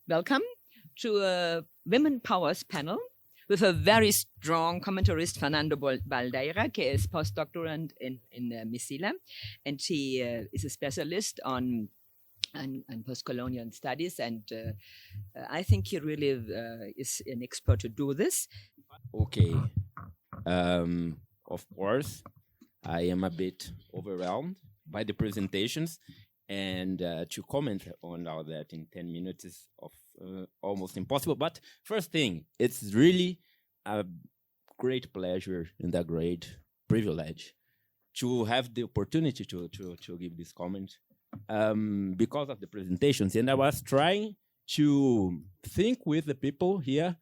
Welcome to a Women Powers panel with a very strong commentarist, Fernando Baldraia, qui is postdoctorand in Mecila, and she is a specialist on post-colonial studies, and I think he really is an expert to do this. Okay. Of course, I am a bit overwhelmed by the presentations, and to comment on all that in 10 minutes is almost impossible. But first thing, it's really a great pleasure and a great privilege to have the opportunity to give this comment because of the presentations. And I was trying to think with the people here.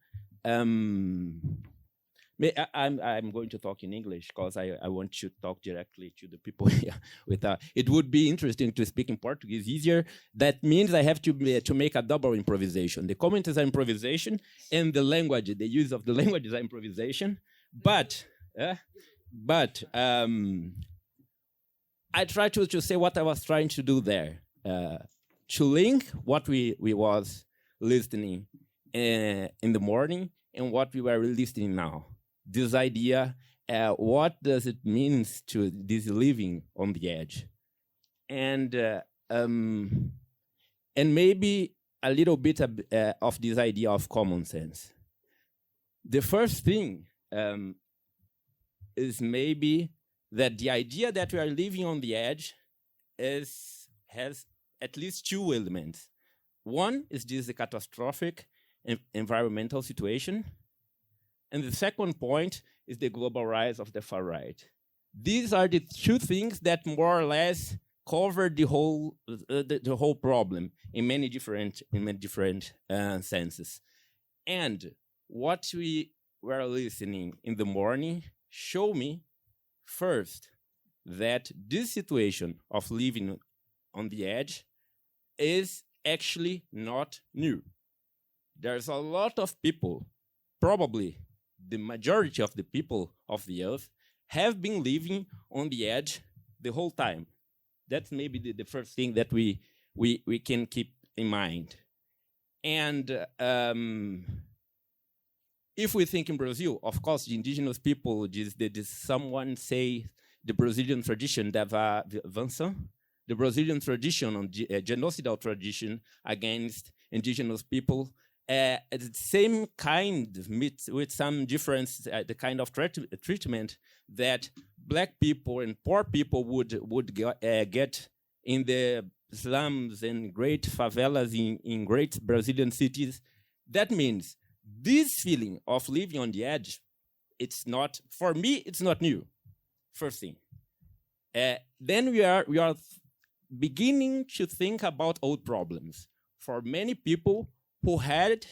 I'm going to talk in English because I want to talk directly to the people here. It would be interesting to speak in Portuguese easier. That means I have to make a double improvisation. The comment is improvisation, and the language, the use of the language is improvisation. But I try to say what I was trying to do there, to link what we was listening in the morning and what we were listening now. This idea, what does it mean to this living on the edge? And maybe a little bit of this idea of common sense. The first thing is maybe that the idea that we are living on the edge has at least two elements. One is this catastrophic environmental situation. And the second point is the global rise of the far right. These are the two things that more or less cover the whole problem in many different senses. And what we were listening in the morning show me first that this situation of living on the edge is actually not new. There's a lot of people, probably the majority of the people of the earth, have been living on the edge the whole time. That's maybe the first thing that we can keep in mind. And if we think in Brazil, of course, the indigenous people, someone say the Brazilian tradition, the Brazilian tradition on genocidal tradition against indigenous people, the same kind, with some difference, the kind of treatment that black people and poor people would get in the slums and great favelas in great Brazilian cities. That means this feeling of living on the edge, it's not, for me, it's not new, first thing. Then we are beginning to think about old problems. For many people who had,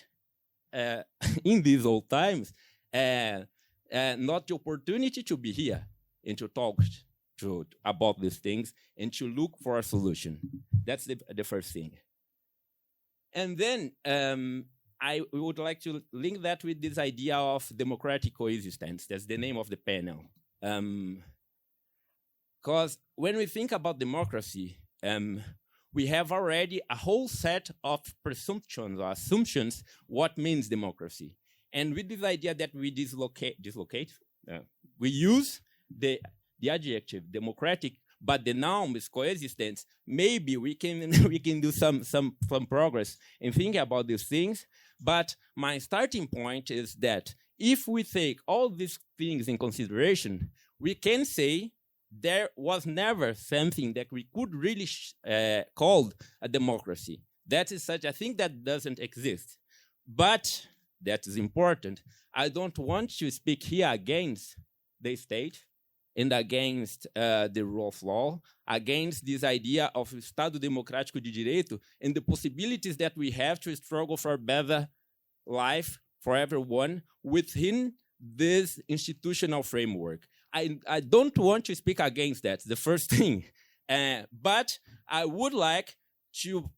in these old times, not the opportunity to be here and to talk about these things and to look for a solution. That's the first thing. And then I would like to link that with this idea of democratic coexistence. That's the name of the panel. Because when we think about democracy, we have already a whole set of presumptions or assumptions what means democracy. And with this idea that we we use the adjective democratic, but the noun is coexistence, maybe we can do some progress in thinking about these things. But my starting point is that if we take all these things in consideration, we can say there was never something that we could really call a democracy. That is such a thing that doesn't exist. But that is important. I don't want to speak here against the state and against the rule of law, against this idea of Estado Democrático de Direito and the possibilities that we have to struggle for a better life for everyone within this institutional framework. I don't want to speak against that, the first thing, but I would like to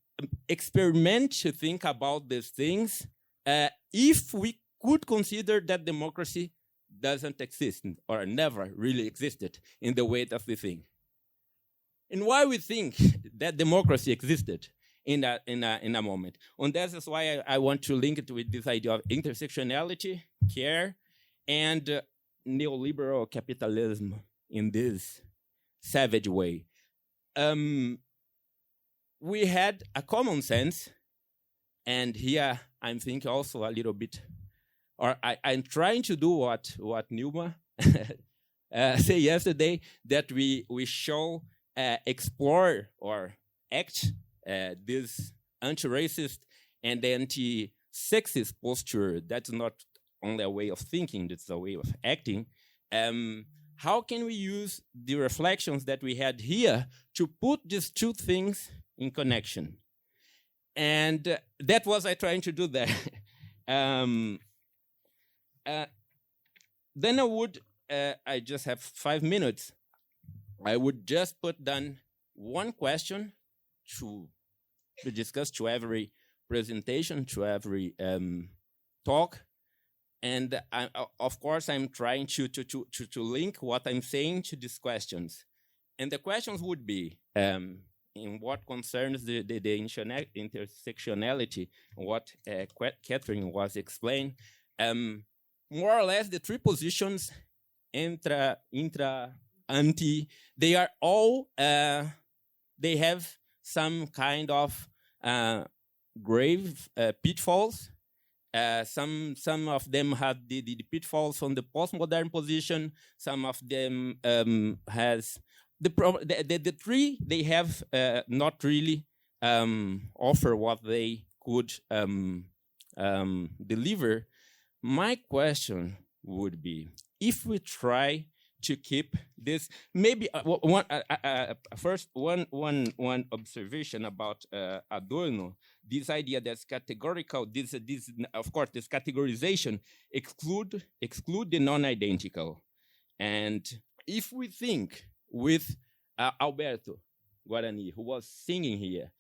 experiment to think about these things if we could consider that democracy doesn't exist or never really existed in the way that we think. And why we think that democracy existed in a moment. And that's why I want to link it with this idea of intersectionality, care, and neoliberal capitalism in this savage way. We had a common sense, and here I'm thinking also a little bit, or I'm trying to do what Nilma said yesterday, that we shall explore or act this anti-racist and anti-sexist posture. That's not only a way of thinking, that's a way of acting. How can we use the reflections that we had here to put these two things in connection? And that was I trying to do there. Then I would, I just have 5 minutes. I would just put down one question to discuss to every presentation, to every talk. And of course, I'm trying to link what I'm saying to these questions. And the questions would be, in what concerns the intersectionality, what Catherine was explaining, more or less the three positions, intra, anti, they are all, they have some kind of grave pitfalls. Some of them have the pitfalls from the postmodern position. Some of them has the three. They have not really offer what they could deliver. My question would be, if we try to keep this, maybe first one observation about Adorno. This idea that's categorical, this of course, this categorization exclude the non-identical. And if we think with Alberto Guarani, who was singing here,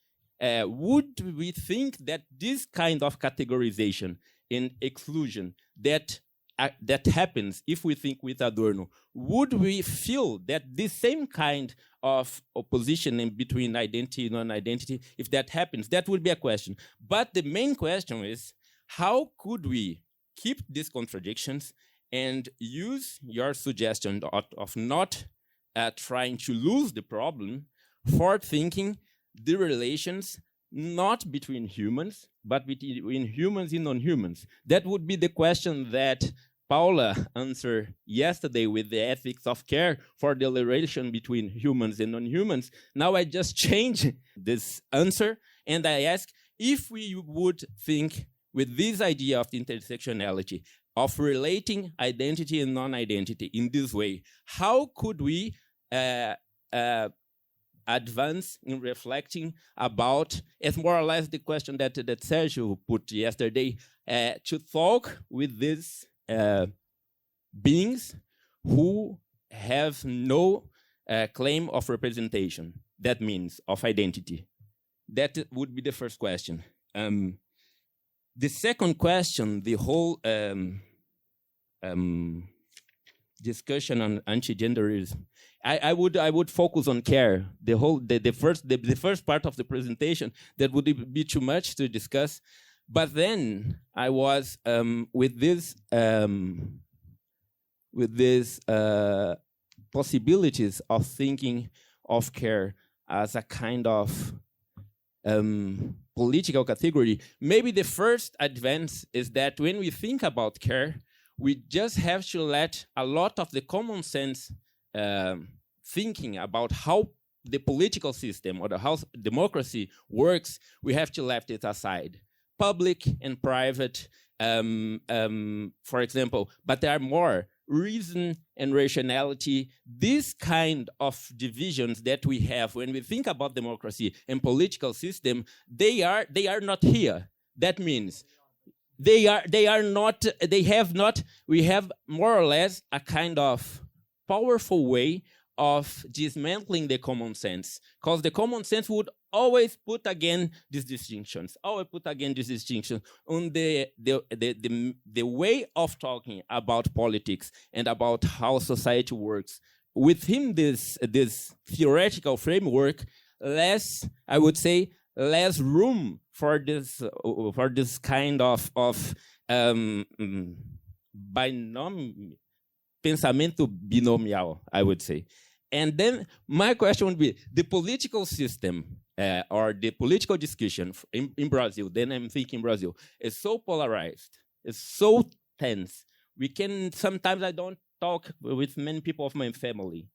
would we think that this kind of categorization and exclusion that happens if we think with Adorno, would we feel that this same kind of opposition in between identity and non-identity, if that happens, that would be a question. But the main question is, how could we keep these contradictions and use your suggestion of not trying to lose the problem for thinking the relations not between humans, but between humans and non-humans? That would be the question that Paula answered yesterday with the ethics of care for the relation between humans and non-humans. Now I just change this answer and I ask if we would think with this idea of intersectionality, of relating identity and non-identity in this way, how could we advance in reflecting about, it's more or less the question that Sergio put yesterday, to talk with these beings who have no claim of representation. That means of identity. That would be the first question. The second question, the whole discussion on anti-genderism, I would focus on care. The first part of the presentation, that would be too much to discuss. But then I was with this possibilities of thinking of care as a kind of political category. Maybe the first advance is that when we think about care, we just have to let a lot of the common sense thinking about how the political system or how democracy works, we have to let it aside. Public and private, for example, but there are more reason and rationality. This kind of divisions that we have when we think about democracy and political system, they are not here. That means they are not, they have not, we have more or less a kind of powerful way of dismantling the common sense, because the common sense would always put again these distinctions, on the way of talking about politics and about how society works. Within this theoretical framework, I would say, less room for this kind of pensamento binomial, I would say. And then my question would be, the political system or the political discussion in Brazil, then I'm thinking Brazil, is so polarized, it's so tense. Sometimes I don't talk with many people of my family.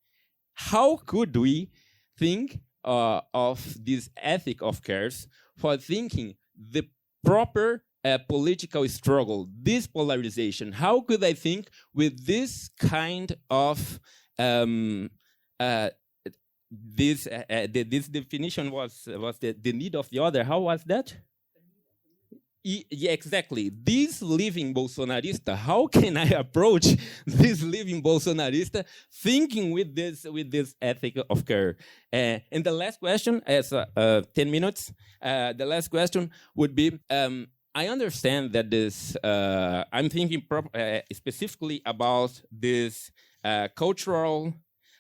How could we think of this ethic of cares for thinking the proper political struggle, this polarization? How could I think with this kind of this definition was the need of the other? How was that? Yeah, exactly. This living Bolsonarista, how can I approach this living Bolsonarista thinking with this ethic of care? And the last question, as 10 minutes, the last question would be, I understand that this, I'm thinking specifically about this cultural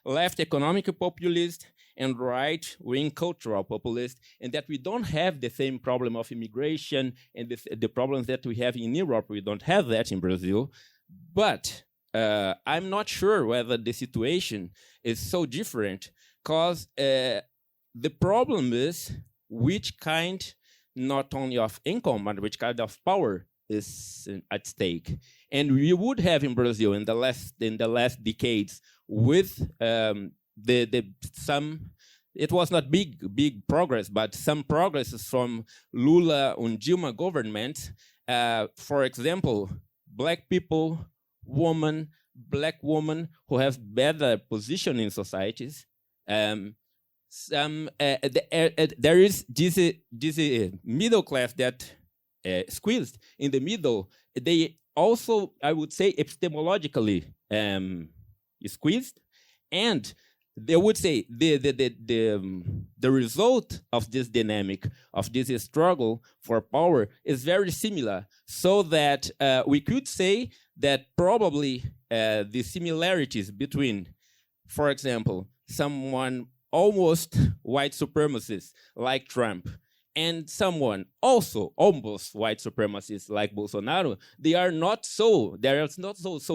left economic populist and right-wing cultural populist, and that we don't have the same problem of immigration and the problems that we have in Europe. We don't have that in Brazil. But I'm not sure whether the situation is so different, because the problem is which kind, not only of income, but which kind of power is at stake. And we would have in Brazil in the last decades, with it was not big progress, but some progress from Lula and Dilma government. For example, black people, black women who have better position in societies. There is this middle class that squeezed in the middle. They also, I would say, epistemologically squeezed, and they would say the result of this dynamic, of this struggle for power, is very similar. So that we could say that probably the similarities between, for example, someone almost white supremacist like Trump and someone also almost white supremacist like Bolsonaro, they are not so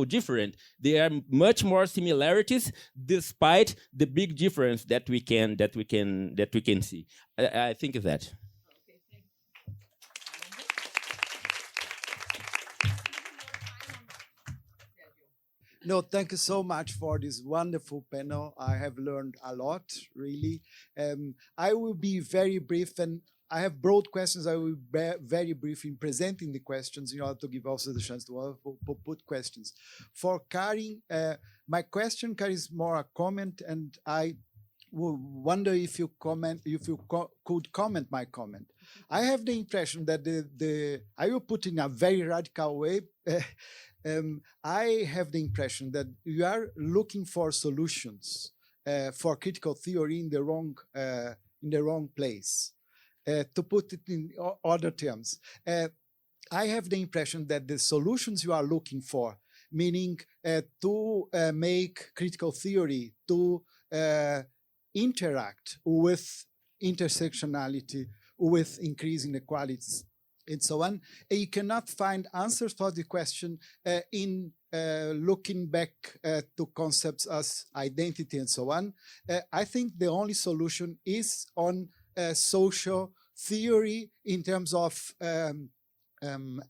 different. There are much more similarities, despite the big difference that we can see. I think that. No, thank you so much for this wonderful panel. I have learned a lot, really. I will be very brief, and I have broad questions. I will be very brief in presenting the questions in order to give also the chance to put questions. For Karin, my question, Karin, is more a comment, and I will wonder if you could comment my comment. I have the impression that I will put in a very radical way. I have the impression that you are looking for solutions for critical theory in the wrong place. To put it in other terms, I have the impression that the solutions you are looking for, meaning to make critical theory to interact with intersectionality, with increasing inequalities, and so on, you cannot find answers for the question in looking back to concepts as identity and so on. I think the only solution is on social theory in terms of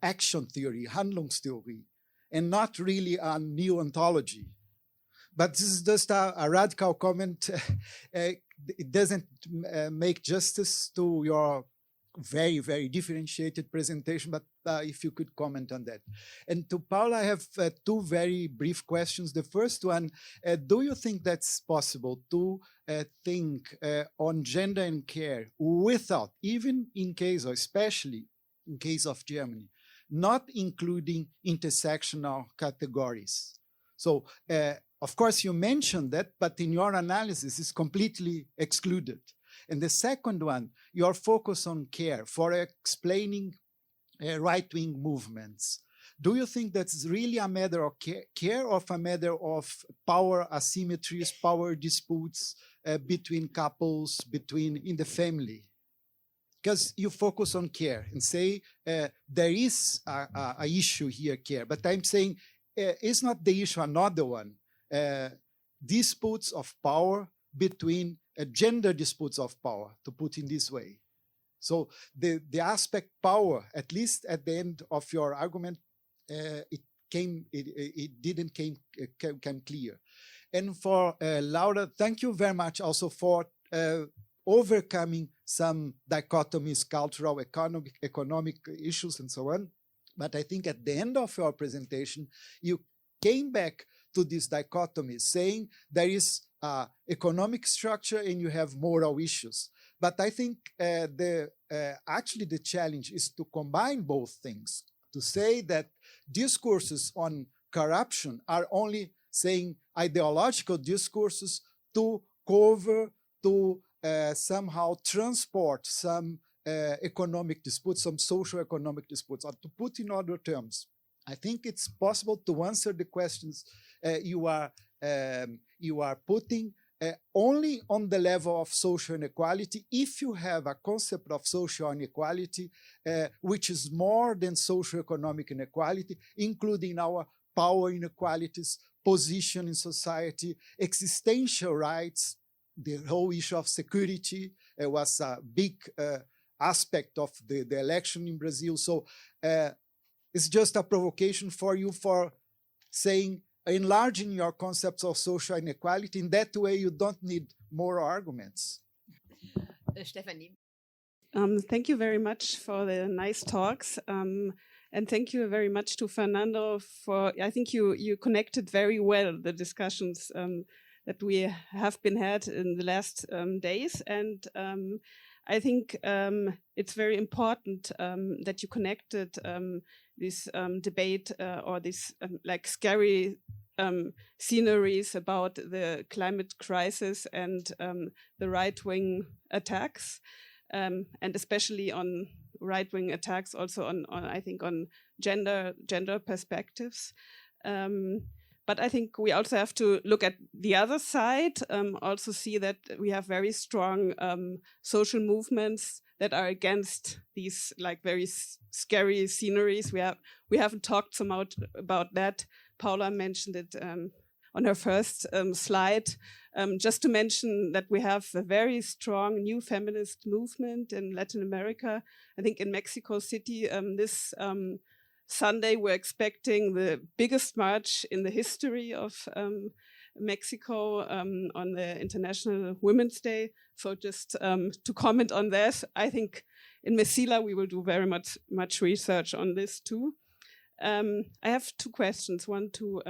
action theory, Handlungstheorie, and not really on new ontology. But this is just a radical comment. It doesn't make justice to your very, very differentiated presentation, but if you could comment on that. And to Paula, I have two very brief questions. The first one, do you think that's possible to think on gender and care without, even in case, or especially in case of Germany, not including intersectional categories. So, of course, you mentioned that, but in your analysis, it's completely excluded. And the second one, your focus on care for explaining right-wing movements. Do you think that's really a matter of care or a matter of power asymmetries, power disputes between couples, in the family? Because you focus on care and say there is a issue here, care. But I'm saying it's not the issue another one. Disputes of power between gender disputes of power, to put in this way. So the aspect power, at least at the end of your argument, it didn't come clear. And for Laura, thank you very much also for overcoming some dichotomies, cultural, economic issues, and so on. But I think at the end of your presentation, you came back to this dichotomy, saying there is economic structure and you have moral issues. But I think actually the challenge is to combine both things, to say that discourses on corruption are only saying ideological discourses to cover, to somehow transport some economic disputes, some socio-economic disputes, or to put in other terms. I think it's possible to answer the questions you are putting only on the level of social inequality if you have a concept of social inequality which is more than socio-economic inequality, including our power inequalities, position in society, existential rights. The whole issue of security was a big aspect of the election in Brazil. So it's just a provocation for you for saying, enlarging your concepts of social inequality. In that way, you don't need more arguments. Stephanie. Thank you very much for the nice talks. And thank you very much to Fernando for, I think you connected very well the discussions that we have been had in the last days. And I think it's very important that you connected this debate or this like scary sceneries about the climate crisis and the right-wing attacks, and especially on right-wing attacks, also on I think on gender perspectives. But I think we also have to look at the other side, also see that we have very strong social movements that are against these like very scary sceneries. We haven't talked so much about that. Paula mentioned it on her first slide. Just to mention that we have a very strong new feminist movement in Latin America. I think in Mexico City this Sunday, we're expecting the biggest march in the history of Mexico on the International Women's Day. So just to comment on that, I think in Mecila we will do very much research on this too. I have two questions, one to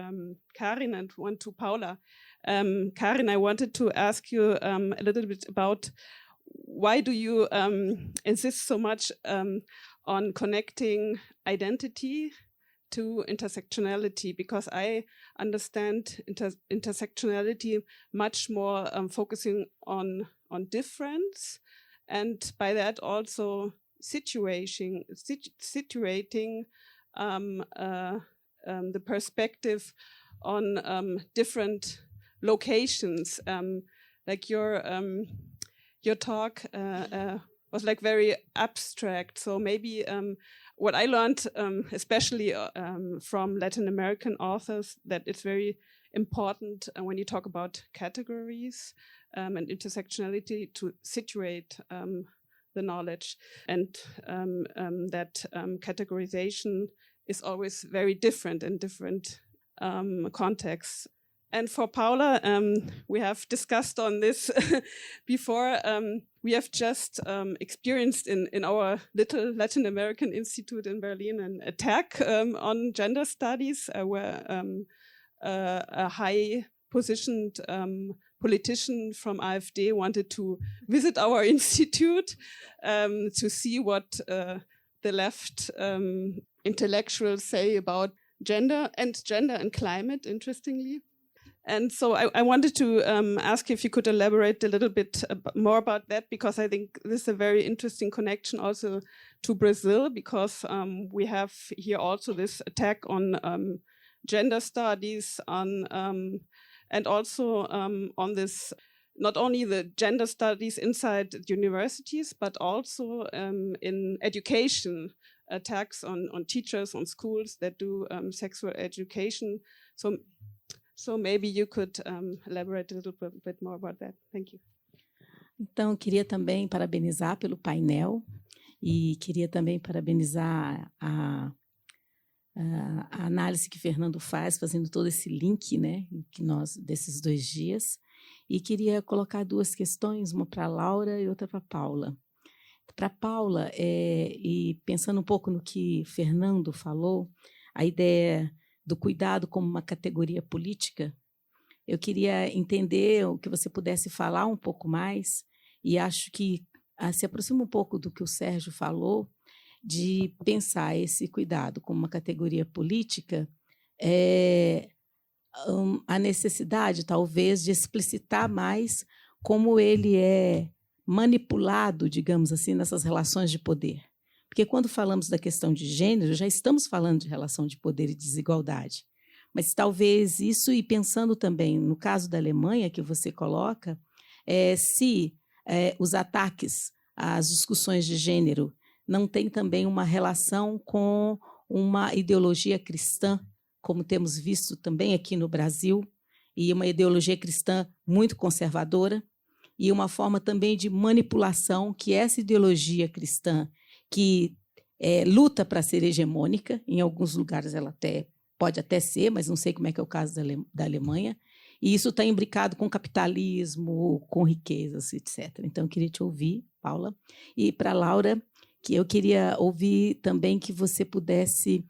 Karin and one to Paula. Karin, I wanted to ask you a little bit about why do you insist so much on connecting identity to intersectionality, because I understand intersectionality much more focusing on difference, and by that also situating the perspective on different locations. Like your talk was like very abstract. So maybe what I learned, especially from Latin American authors, that it's very important when you talk about categories and intersectionality to situate the knowledge, and that categorization is always very different in different contexts. And for Paula, we have discussed on this before. We have just experienced in our little Latin American institute in Berlin an attack on gender studies, where a high-positioned politician from AfD wanted to visit our institute to see what the left intellectuals say about gender and climate, interestingly. And so I wanted to ask if you could elaborate a little bit more about that, because I think this is a very interesting connection also to Brazil, because we have here also this attack on gender studies, and also on this, not only the gender studies inside universities, but also in education, attacks on teachers, on schools that do sexual education. So maybe you could elaborate a little bit more about that. Thank you. Então, queria também parabenizar pelo painel e queria também parabenizar a análise que Fernando faz, fazendo todo esse link, né, que desses 2 dias. E queria colocar 2 questões, uma para a Laura e outra para a Paula. Para a Paula, e pensando um pouco no que Fernando falou, a ideia do cuidado como uma categoria política, eu queria entender o que você pudesse falar um pouco mais, e acho que se aproxima um pouco do que o Sérgio falou, de pensar esse cuidado como uma categoria política, a necessidade, talvez, de explicitar mais como ele é manipulado, digamos assim, nessas relações de poder. Porque quando falamos da questão de gênero, já estamos falando de relação de poder e desigualdade. Mas talvez isso, e pensando também no caso da Alemanha, que você coloca, se os ataques às discussões de gênero não têm também uma relação com uma ideologia cristã, como temos visto também aqui no Brasil, e uma ideologia cristã muito conservadora, e uma forma também de manipulação que essa ideologia cristã, que luta para ser hegemônica, em alguns lugares ela pode até ser, mas não sei como é que é o caso da Alemanha, e isso está imbricado com capitalismo, com riquezas, etc. Então, eu queria te ouvir, Paula. E para a Laura, que eu queria ouvir também que você pudesse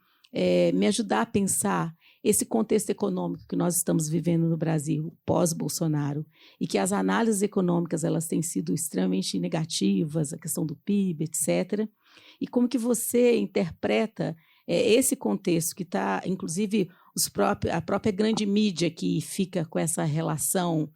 me ajudar a pensar esse contexto econômico que nós estamos vivendo no Brasil, pós-Bolsonaro, e que as análises econômicas elas têm sido extremamente negativas, a questão do PIB, etc., e como que você interpreta esse contexto que está, inclusive, a própria grande mídia que fica com essa relação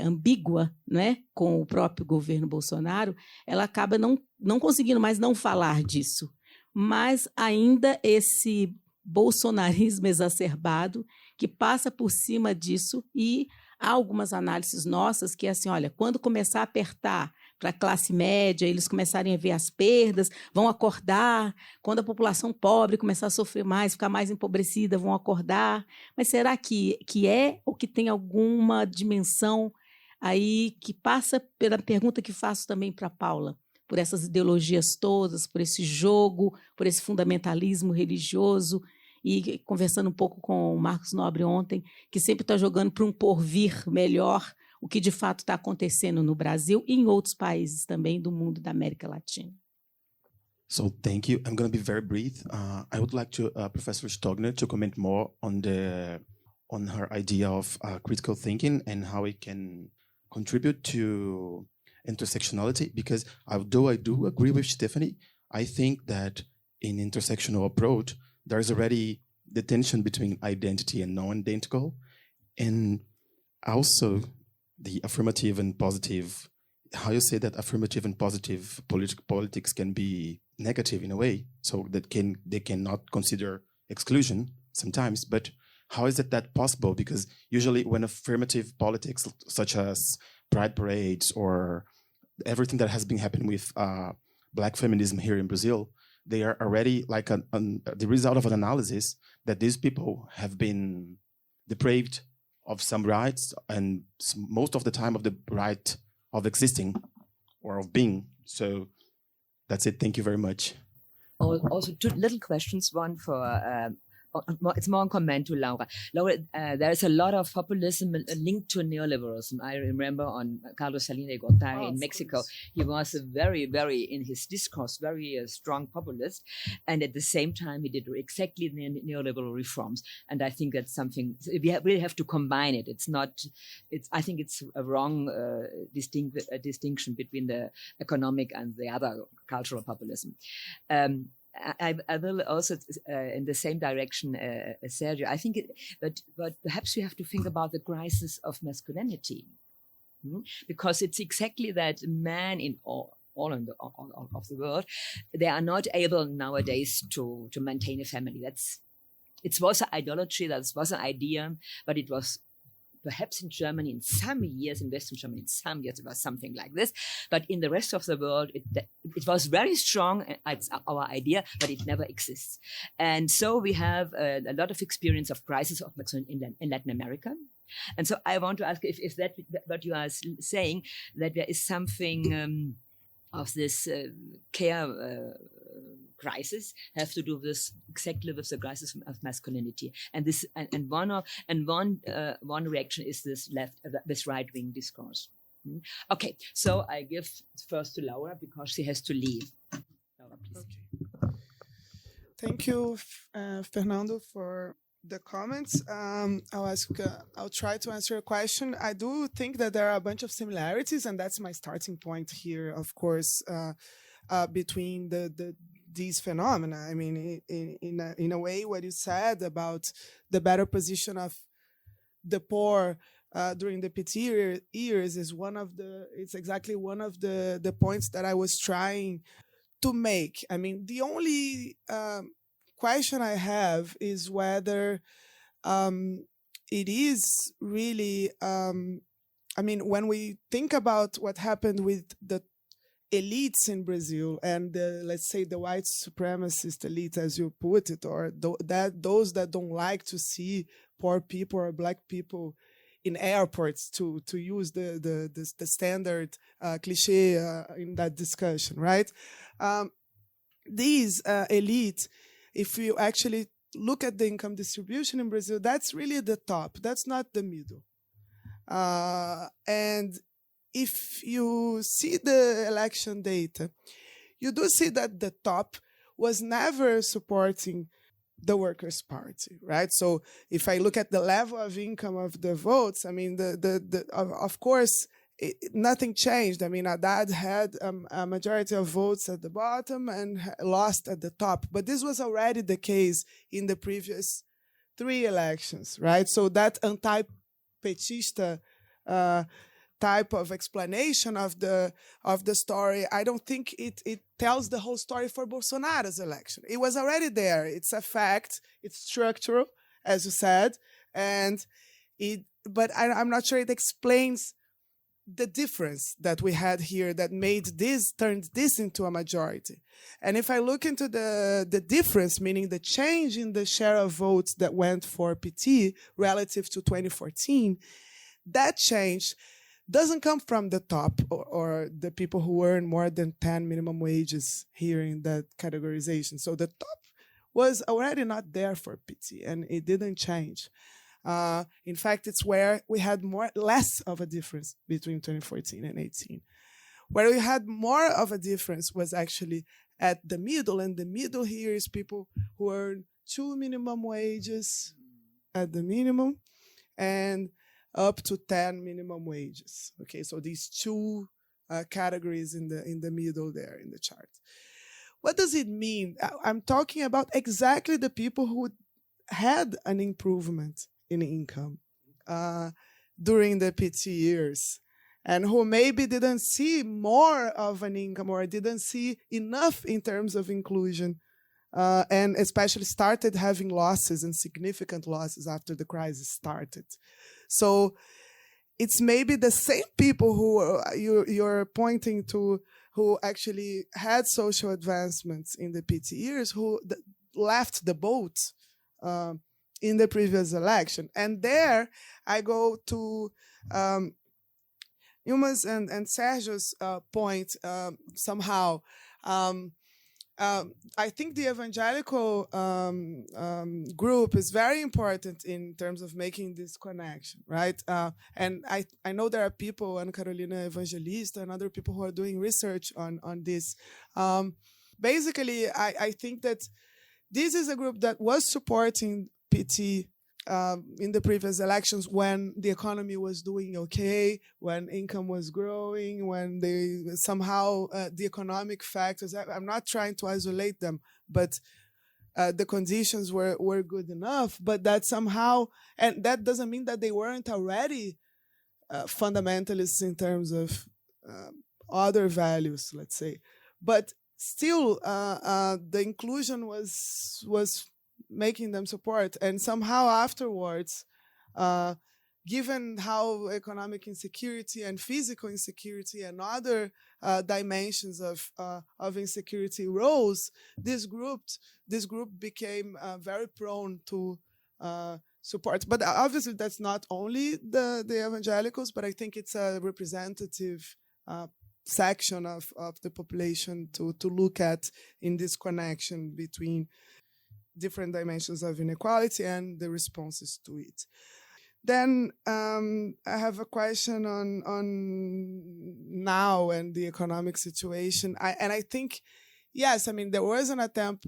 ambígua, né, com o próprio governo Bolsonaro, ela acaba não conseguindo mais não falar disso. Mas ainda esse bolsonarismo exacerbado que passa por cima disso, e há algumas análises nossas que é assim, olha, quando começar a apertar para a classe média, eles começarem a ver as perdas, vão acordar, quando a população pobre começar a sofrer mais, ficar mais empobrecida, vão acordar. Mas será que é ou que tem alguma dimensão aí que passa pela pergunta que faço também para a Paula, por essas ideologias todas, por esse jogo, por esse fundamentalismo religioso, e conversando um pouco com o Marcos Nobre ontem, que sempre está jogando para um porvir melhor, o que de fato está acontecendo no Brasil e em outros países também do mundo da América Latina. So thank you. I'm going to be very brief. I would like to Professor Stögner to comment more on her idea of critical thinking and how it can contribute to intersectionality, because although I do agree with Stephanie, I think that in intersectional approach, there's already the tension between identity and non-identical, and also the affirmative and positive, how you say that affirmative and positive politics can be negative in a way, so that they cannot consider exclusion sometimes, but how is that possible? Because usually when affirmative politics, such as pride parades or everything that has been happening with Black feminism here in Brazil, they are already like the result of an analysis that these people have been deprived of some rights, and most of the time of the right of existing or of being. So that's it. Thank you very much. Also, 2 little questions. One for it's more a comment to Laura. Laura, there is a lot of populism linked to neoliberalism. I remember on Carlos Salinas de Gortari in Mexico, he was a very, very, in his discourse, very strong populist. And at the same time, he did exactly the neoliberal reforms. And I think that's something, we really have to combine it. I think it's a wrong distinction between the economic and the other cultural populism. I will also in the same direction, Sergio. I think, but perhaps we have to think about the crisis of masculinity, because it's exactly that men in all of the world, they are not able nowadays to maintain a family. It was an ideology, that was an idea, but it was perhaps in Germany in some years, in Western Germany in some years, it was something like this. But in the rest of the world, it was very strong. It's our idea, but it never exists. And so we have a lot of experience of crisis of masculinity in Latin America. And so I want to ask if that what you are saying, that there is something of this care crisis have to do with exactly with the crisis of masculinity, and this and one reaction is this right wing discourse. Okay, so I give first to Laura because she has to leave. Laura, please. Okay. Thank you, Fernando, for the comments. I'll try to answer your question. I do think that there are a bunch of similarities, and that's my starting point here, of course, between these phenomena. I mean, in a way, what you said about the better position of the poor during the PT years is it's exactly one of the points that I was trying to make. I mean, the only question I have is whether it is really, I mean, when we think about what happened with the elites in Brazil and let's say the white supremacist elite, as you put it, or those that don't like to see poor people or black people in airports, to use the standard cliche in that discussion, right? These elite, if you actually look at the income distribution in Brazil, that's really the top. That's not the middle. And if you see the election data, you do see that the top was never supporting the Workers' Party, right? So if I look at the level of income of the votes, I mean, of course, nothing changed. I mean, Haddad had a majority of votes at the bottom and lost at the top. But this was already the case in the previous 3 elections, right? So that anti-petista type of explanation of the story, I don't think it tells the whole story for Bolsonaro's election. It was already there. It's a fact. It's structural, as you said, but I'm not sure it explains the difference that we had here that turned this into a majority. And if I look into the difference, meaning the change in the share of votes that went for PT relative to 2014, that change doesn't come from the top or the people who earn more than 10 minimum wages here in that categorization. So the top was already not there for PT, and it didn't change. In fact, it's where we had less of a difference between 2014 and 18. Where we had more of a difference was actually at the middle, and the middle here is people who earn 2 minimum wages at the minimum and up to 10 minimum wages. Okay, so these 2 categories in the middle there in the chart. What does it mean? I'm talking about exactly the people who had an improvement in income during the PT years, and who maybe didn't see more of an income or didn't see enough in terms of inclusion, and especially started having losses and significant losses after the crisis started. So it's maybe the same people who you're pointing to who actually had social advancements in the PT years who left the boat in the previous election. And there I go to Ilma's and Sergio's point somehow. I think the evangelical group is very important in terms of making this connection, right? And I know there are people, and Carolina Evangelista and other people who are doing research on this. Basically, I think that this is a group that was supporting PT in the previous elections, when the economy was doing okay, when income was growing, when they somehow the economic factors, I'm not trying to isolate them, but the conditions were good enough, but that somehow, and that doesn't mean that they weren't already fundamentalists in terms of other values, let's say, but still the inclusion was making them support, and somehow afterwards, given how economic insecurity and physical insecurity and other dimensions of insecurity rose, this group became very prone to support. But obviously that's not only the evangelicals, but I think it's a representative section of the population to look at in this connection between different dimensions of inequality and the responses to it. Then I have a question on now and the economic situation. I think, yes, I mean, there was an attempt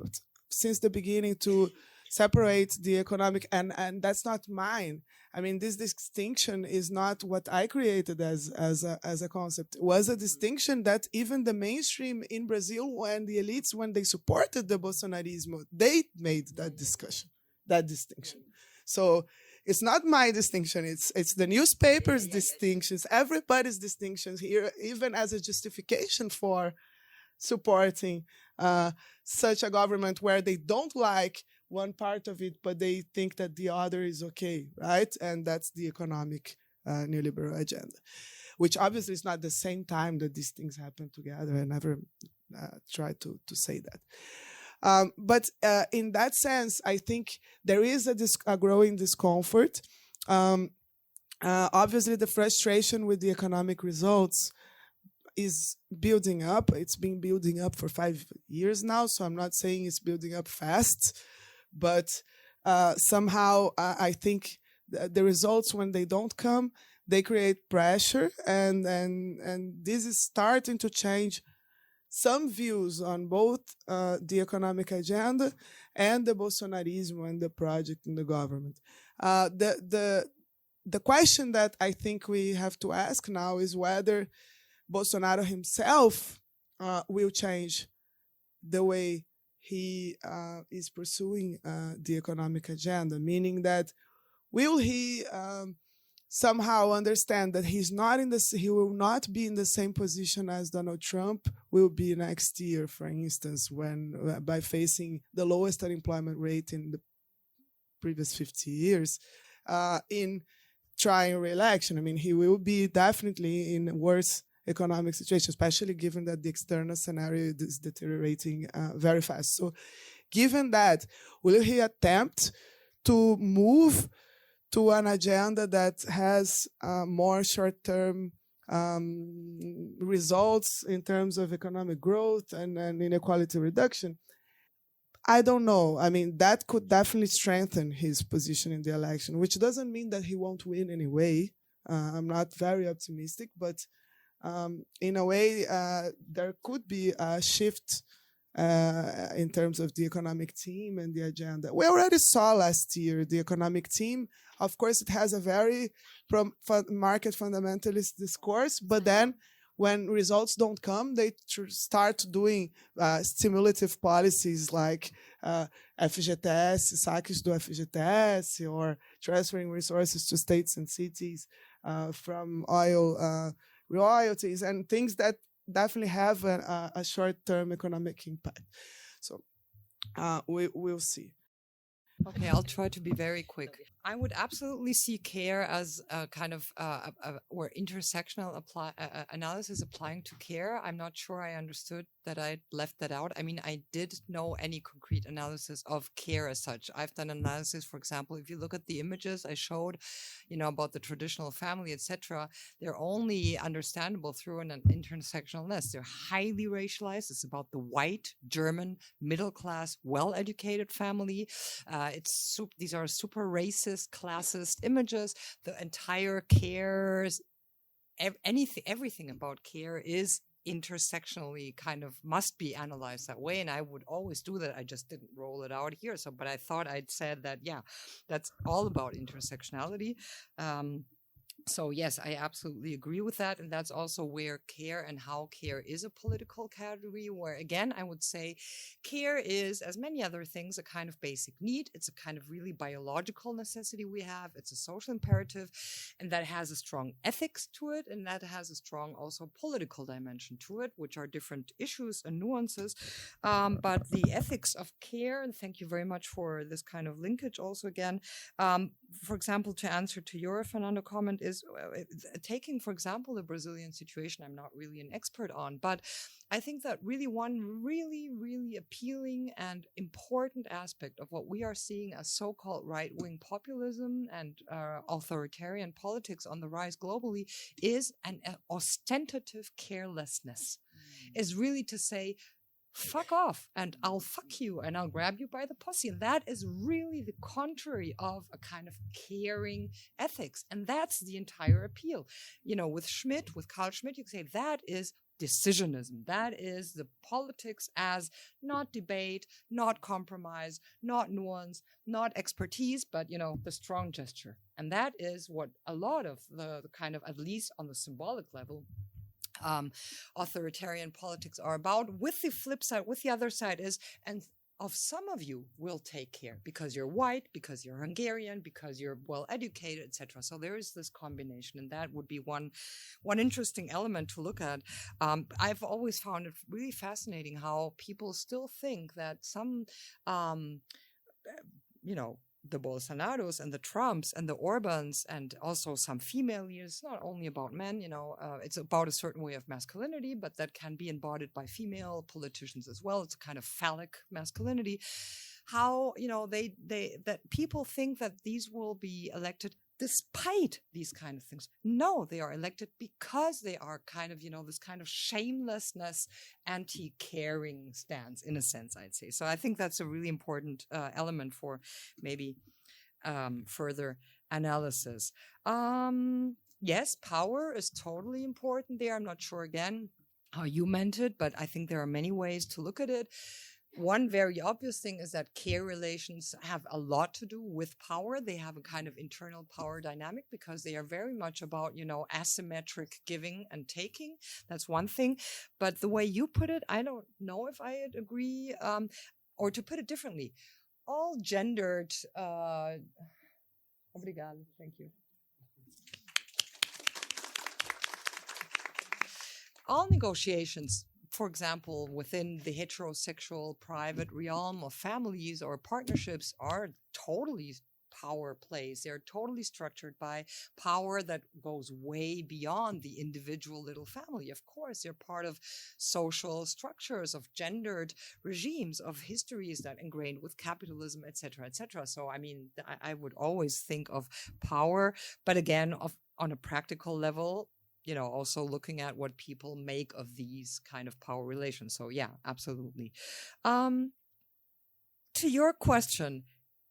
since the beginning to separate the economic, and that's not mine. I mean, this distinction is not what I created as a concept. It was a distinction that even the mainstream in Brazil and the elites, when they supported the Bolsonarismo, they made that distinction. So it's not my distinction. It's the newspapers' distinctions, everybody's distinctions here, even as a justification for supporting such a government where they don't like one part of it, but they think that the other is okay, right? And that's the economic neoliberal agenda, which obviously is not the same time that these things happen together. I never try to say that. But in that sense, I think there is a growing discomfort. Obviously, the frustration with the economic results is building up. It's been building up for 5 years now, so I'm not saying it's building up fast. But somehow I think the results, when they don't come, they create pressure, and this is starting to change some views on both the economic agenda and the Bolsonarismo and the project in the government. The question that I think we have to ask now is whether Bolsonaro himself will change the way he is pursuing the economic agenda, meaning that will he somehow understand that he will not be in the same position as Donald Trump will be next year, for instance, when by facing the lowest unemployment rate in the previous 50 years in trying re-election. I mean, he will be definitely in a worse economic situation, especially given that the external scenario is deteriorating very fast. So given that, will he attempt to move to an agenda that has more short-term results in terms of economic growth and inequality reduction? I don't know. I mean, that could definitely strengthen his position in the election, which doesn't mean that he won't win anyway. I'm not very optimistic, but in a way, there could be a shift in terms of the economic team and the agenda. We already saw last year the economic team. Of course, it has a very market fundamentalist discourse, but then when results don't come, they start doing stimulative policies like FGTS, saques do FGTS, or transferring resources to states and cities from oil royalties, and things that definitely have a short-term economic impact. So we'll see. Okay, I'll try to be very quick. I would absolutely see care as a kind of or intersectional analysis applying to care. I'm not sure I understood that I left that out. I mean, I did know any concrete analysis of care as such. I've done analysis, for example, if you look at the images I showed, about the traditional family, etc., they're only understandable through an intersectional lens. They're highly racialized. It's about the white, German, middle-class, well-educated family. These are super racist, classist images. The entire cares, everything about care is intersectionally kind of must be analyzed that way. And I would always do that. I just didn't roll it out here. So, but I thought I'd said that, yeah, that's all about intersectionality. So yes, I absolutely agree with that. And that's also where care and how care is a political category, where again, I would say care is, as many other things, a kind of basic need. It's a kind of really biological necessity we have. It's a social imperative, and that has a strong ethics to it. And that has a strong also political dimension to it, which are different issues and nuances. But the ethics of care, and thank you very much for this kind of linkage also again, for example, to answer to your Fernando comment is taking, for example, the Brazilian situation, I'm not really an expert on, but I think that really one really, really appealing and important aspect of what we are seeing as so-called right-wing populism and authoritarian politics on the rise globally is an ostentative carelessness, is really to say, fuck off and I'll fuck you and I'll grab you by the pussy. And that is really the contrary of a kind of caring ethics. And that's the entire appeal. You know, with Carl Schmitt, you can say that is decisionism. That is the politics as not debate, not compromise, not nuance, not expertise, but, you know, the strong gesture. And that is what a lot of the kind of, at least on the symbolic level, authoritarian politics are about. With the flip side, with the other side is, and of some of you will take care because you're white, because you're Hungarian, because you're well educated, etc. So there is this combination, and that would be one interesting element to look at. I've always found it really fascinating how people still think that some, you know, the Bolsonaros and the Trumps and the Orbans and also some female leaders, not only about men, you know, it's about a certain way of masculinity, but that can be embodied by female politicians as well. It's a kind of phallic masculinity. How, you know, that people think that these will be elected despite these kind of things. No, they are elected because they are kind of, you know, this kind of shamelessness, anti-caring stance, in a sense, I'd say. So I think that's a really important element for maybe further analysis. Yes, power is totally important there. I'm not sure, again, how you meant it, but I think there are many ways to look at it. One very obvious thing is that care relations have a lot to do with power. They have a kind of internal power dynamic because they are very much about, you know, asymmetric giving and taking. That's one thing. But the way you put it, I don't know if I'd agree. Or to put it differently, all gendered... Obrigado. Thank you. All negotiations, for example, within the heterosexual private realm of families or partnerships, are totally power plays. They're totally structured by power that goes way beyond the individual little family. Of course, they're part of social structures, of gendered regimes, of histories that ingrained with capitalism, etc., etc. So, I mean, I would always think of power, but again, on a practical level, you know, also looking at what people make of these kind of power relations. So yeah, absolutely. To your question,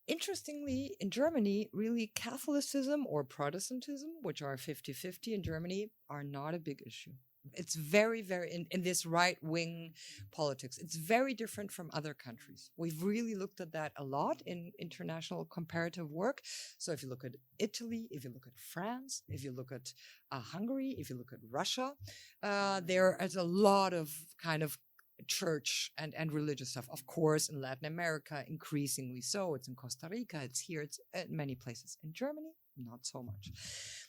interestingly, in Germany, really Catholicism or Protestantism, which are 50-50 in Germany, are not a big issue. It's very, very, in this right-wing politics, it's very different from other countries. We've really looked at that a lot in international comparative work. So if you look at Italy, if you look at France, if you look at Hungary, if you look at Russia, there is a lot of kind of church and religious stuff. Of course, in Latin America, increasingly so. It's in Costa Rica, it's here, it's at many places. In Germany, not so much.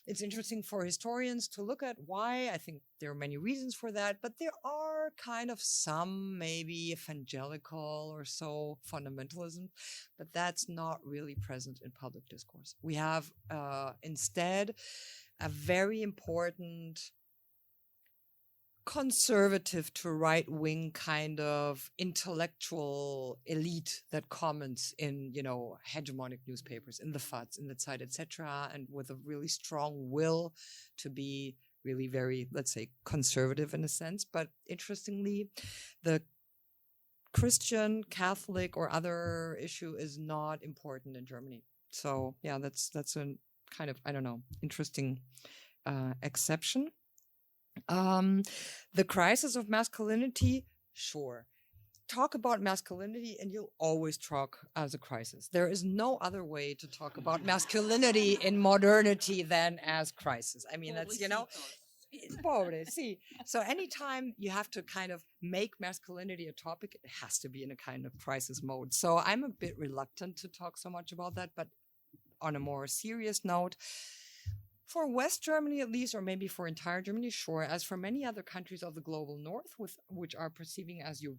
It's interesting for historians to look at why. I think there are many reasons for that, but there are kind of some maybe evangelical or so fundamentalism, but that's not really present in public discourse. We have instead a very important conservative to right-wing kind of intellectual elite that comments in, you know, hegemonic newspapers, in the FATS, in the Zeit, etc., and with a really strong will to be really very, let's say, conservative in a sense. But interestingly, the Christian, Catholic, or other issue is not important in Germany. So yeah, that's a kind of, I don't know, interesting exception. The crisis of masculinity, sure. Talk about masculinity and you'll always talk as a crisis. There is no other way to talk about masculinity in modernity than as crisis. I mean, that's, you know, pobre, see. So anytime you have to kind of make masculinity a topic, it has to be in a kind of crisis mode. So I'm a bit reluctant to talk so much about that, but on a more serious note, for West Germany at least, or maybe for entire Germany, sure, as for many other countries of the global north, which are perceiving, as you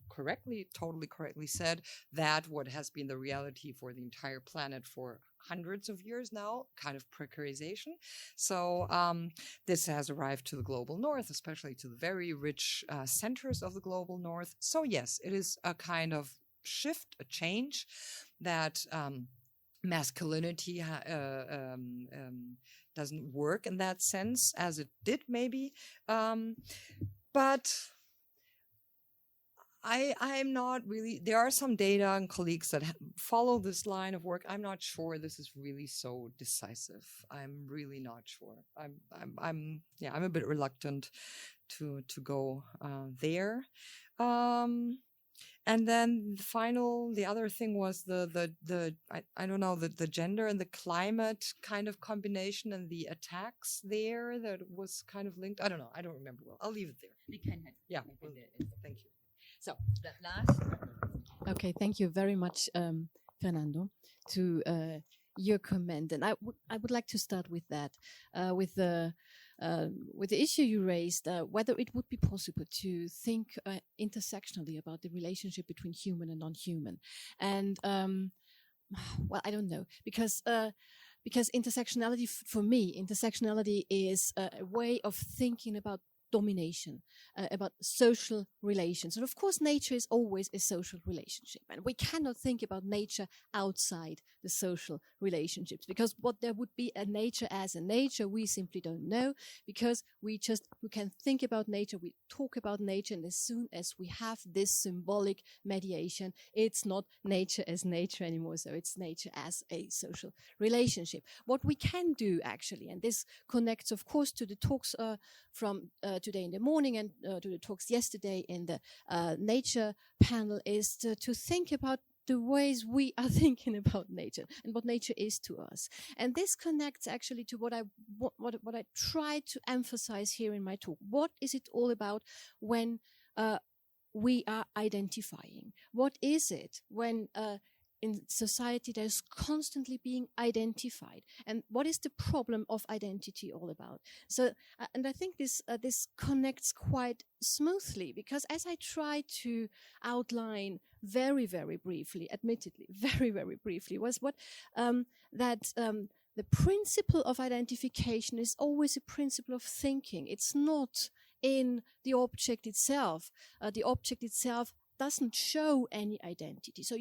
totally correctly said, that what has been the reality for the entire planet for hundreds of years now, kind of precarization. So this has arrived to the global north, especially to the very rich centers of the global north. So yes, it is a kind of shift, a change that masculinity doesn't work in that sense as it did maybe. But I'm not really, there are some data and colleagues that follow this line of work. I'm not sure this is really so decisive. I'm really not sure. I'm a bit reluctant to go there. And then the other thing was I don't know, the gender and the climate kind of combination and the attacks there that was kind of linked. I don't know. I don't remember well. I'll leave it there. Yeah. Thank you. So that last. Okay, thank you very much, Fernando, to your comment. And I would like to start with that, with the issue you raised, whether it would be possible to think intersectionally about the relationship between human and non-human. And, well, I don't know, because intersectionality, for me, intersectionality is a way of thinking about domination, about social relations. And of course, nature is always a social relationship. And we cannot think about nature outside the social relationships, because what there would be a nature as a nature, we simply don't know, because we can think about nature, we talk about nature, and as soon as we have this symbolic mediation, it's not nature as nature anymore, so it's nature as a social relationship. What we can do, actually, and this connects, of course, to the talks from today in the morning and to the talks yesterday in the nature panel, is to think about the ways we are thinking about nature and what nature is to us. And this connects actually to what I try to emphasize here in my talk. What is it all about when we are identifying? What is it when in society there's constantly being identified? And what is the problem of identity all about? So, and I think this connects quite smoothly, because as I try to outline very, very briefly, admittedly, very, very briefly, was what the principle of identification is always a principle of thinking. It's not in the object itself. The object itself doesn't show any identity. So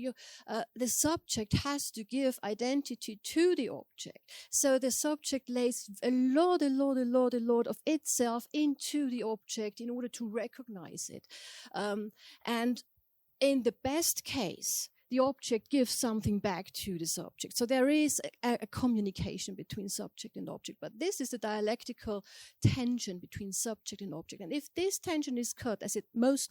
the subject has to give identity to the object. So the subject lays a lot of itself into the object in order to recognize it. And in the best case, the object gives something back to the subject. So there is a communication between subject and object, but this is the dialectical tension between subject and object. And if this tension is cut, as in most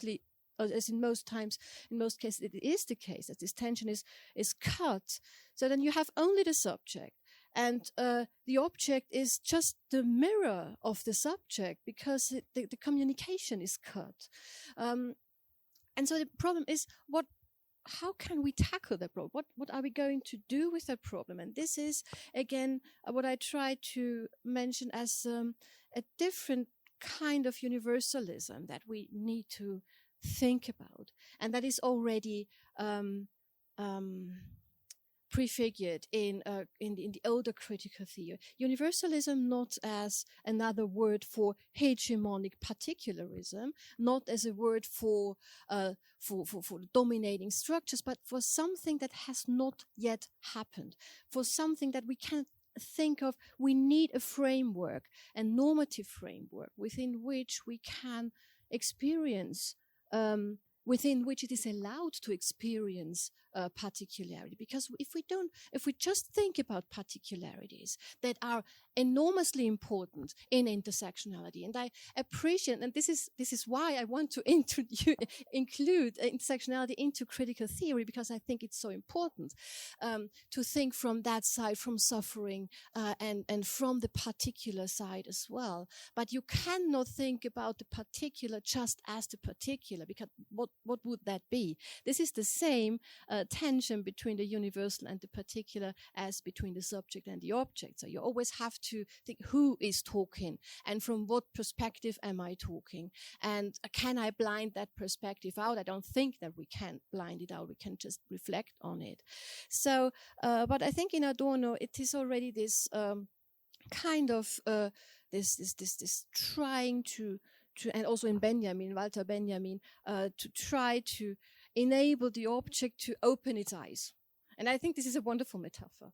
cases it is the case, that this tension is cut, so then you have only the subject. And the object is just the mirror of the subject, because the communication is cut. And so the problem is, how can we tackle that problem? What are we going to do with that problem? And this is, again, what I try to mention as a different kind of universalism that we need to think about. And that is already prefigured in the older critical theory. Universalism not as another word for hegemonic particularism, not as a word for dominating structures, but for something that has not yet happened, for something that we can think of. We need a framework, a normative framework within which we can experience, within which it is allowed to experience particularity. Because if we just think about particularities that are enormously important in intersectionality, and I appreciate, and this is why I want to include intersectionality into critical theory, because I think it's so important to think from that side, from suffering and from the particular side as well. But you cannot think about the particular just as the particular, because what would that be? This is the same tension between the universal and the particular as between the subject and the object. So you always have to think, who is talking and from what perspective am I talking? And can I blind that perspective out? I don't think that we can blind it out. We can just reflect on it. So, but I think in Adorno, it is already this kind of this trying to, and also in Benjamin, Walter Benjamin, to try to enable the object to open its eyes. And I think this is a wonderful metaphor,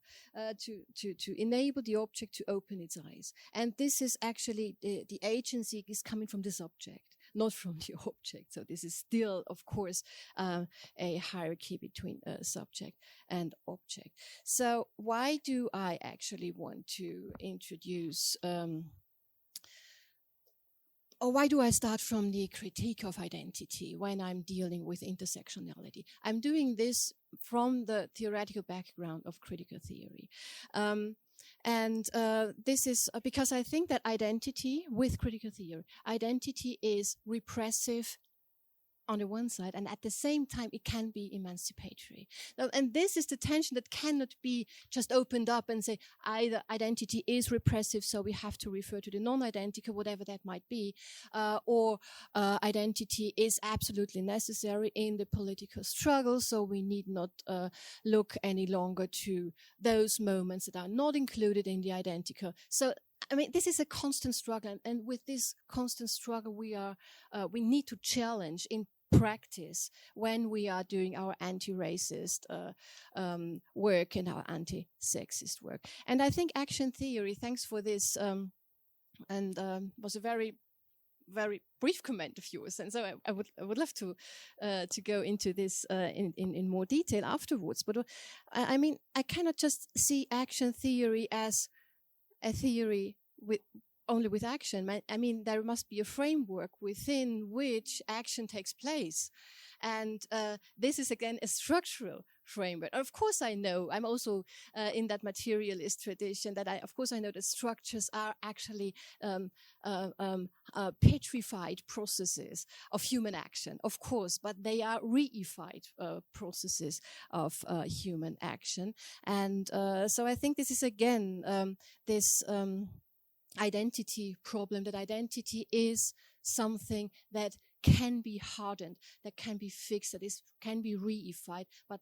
to enable the object to open its eyes. And this is actually, the agency is coming from the subject, not from the object. So this is still, of course, a hierarchy between subject and object. So why do I actually want to introduce, or why do I start from the critique of identity when I'm dealing with intersectionality? I'm doing this from the theoretical background of critical theory. And this is because I think that identity, with critical theory, identity is repressive on the one side, and at the same time it can be emancipatory. And this is the tension that cannot be just opened up and say either identity is repressive, so we have to refer to the non-identical, whatever that might be, or identity is absolutely necessary in the political struggle, so we need not look any longer to those moments that are not included in the identical. So I mean, this is a constant struggle, and with this constant struggle, we need to challenge in practice when we are doing our anti-racist work and our anti-sexist work. And I think action theory, thanks for this, was a very, very brief comment of yours. And so I would love to go into this in more detail afterwards. But I mean, I cannot just see action theory as a theory only with action. I mean, there must be a framework within which action takes place. And this is, again, a structural framework. Of course, I know, I'm also in that materialist tradition, that of course I know that structures are actually petrified processes of human action, of course, but they are reified processes of human action. And so I think this is, again, this identity problem, that identity is something that can be hardened, that can be fixed, that can be reified, but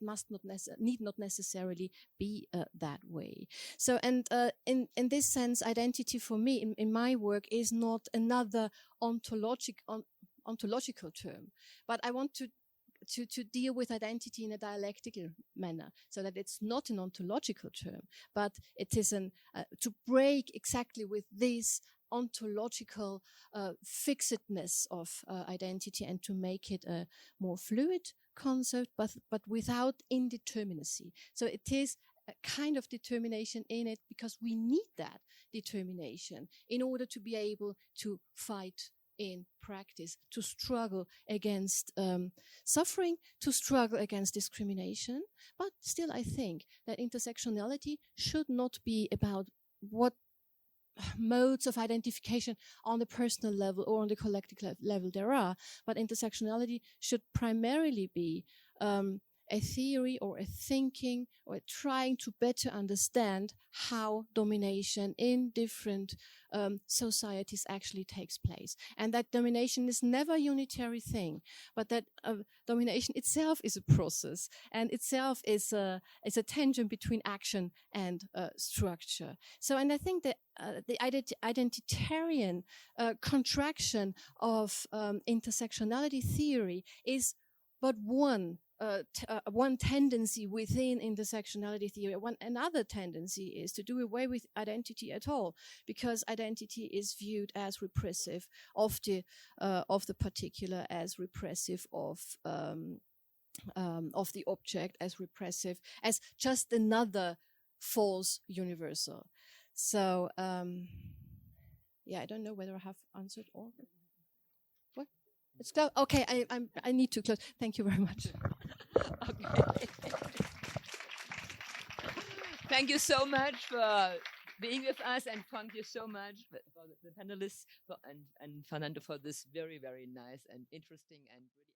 need not necessarily be that way. So, and in this sense, identity for me, in my work, is not another ontological term, but I want to deal with identity in a dialectical manner, so that it's not an ontological term, but it is to break exactly with this ontological fixedness of identity and to make it a more fluid concept, but without indeterminacy. So it is a kind of determination in it, because we need that determination in order to be able to fight in practice, to struggle against suffering, to struggle against discrimination. But still, I think that intersectionality should not be about what modes of identification on the personal level or on the collective level there are, but intersectionality should primarily be a theory or a thinking or trying to better understand how domination in different societies actually takes place. And that domination is never a unitary thing, but that domination itself is a process, and itself is a tension between action and structure. So, and I think that the identitarian contraction of intersectionality theory is but one tendency within intersectionality theory. Another tendency is to do away with identity at all, because identity is viewed as repressive of the particular, as repressive of of the object as repressive, as just another false universal. So, yeah, I don't know whether I have answered all. What? It's close. Okay, I need to close. Thank you very much. Okay. Thank you so much for being with us, and thank you so much for the panelists and Fernando for this very, very nice and interesting and really